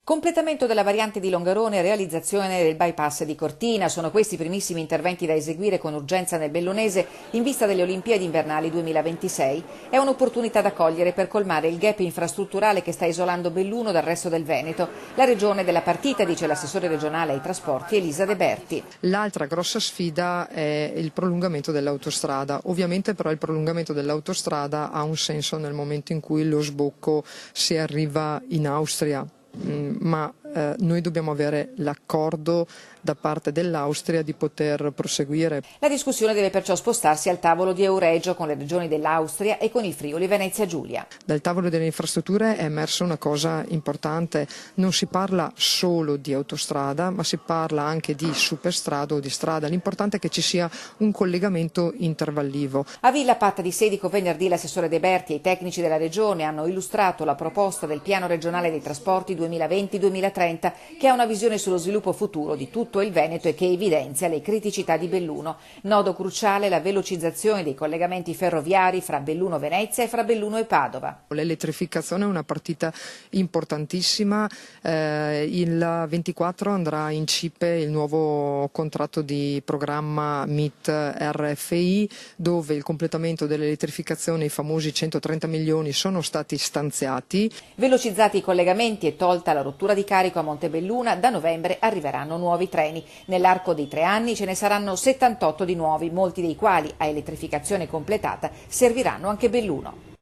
Completamento della variante di Longarone e realizzazione del bypass di Cortina sono questi i primissimi interventi da eseguire con urgenza nel Bellunese in vista delle Olimpiadi invernali 2026. È un'opportunità da cogliere per colmare il gap infrastrutturale che sta isolando Belluno dal resto del Veneto. La regione della partita, dice l'assessore regionale ai trasporti Elisa De Berti. L'altra grossa sfida è il prolungamento dell'autostrada. Ovviamente però il prolungamento dell'autostrada ha un senso nel momento in cui lo sbocco si arriva in Austria. Ma noi dobbiamo avere l'accordo da parte dell'Austria di poter proseguire. La discussione deve perciò spostarsi al tavolo di Euregio con le regioni dell'Austria e con il Friuli Venezia Giulia. Dal tavolo delle infrastrutture è emersa una cosa importante: non si parla solo di autostrada, ma si parla anche di superstrada o di strada. L'importante è che ci sia un collegamento intervallivo. A Villa Patta di Sedico venerdì l'assessore De Berti e i tecnici della regione hanno illustrato la proposta del piano regionale dei trasporti 2020-2030 che ha una visione sullo sviluppo futuro di tutto il Veneto e che evidenzia le criticità di Belluno. Nodo cruciale la velocizzazione dei collegamenti ferroviari fra Belluno Venezia e fra Belluno e Padova. L'elettrificazione è una partita importantissima, il 24 andrà in CIPE il nuovo contratto di programma MIT RFI, dove il completamento dell'elettrificazione, i famosi 130 milioni, sono stati stanziati. Velocizzati i collegamenti e tolta la rottura di carico a Montebelluna, da novembre arriveranno nuovi treni. Nell'arco di 3 anni ce ne saranno 78 di nuovi, molti dei quali, a elettrificazione completata, serviranno anche Belluno.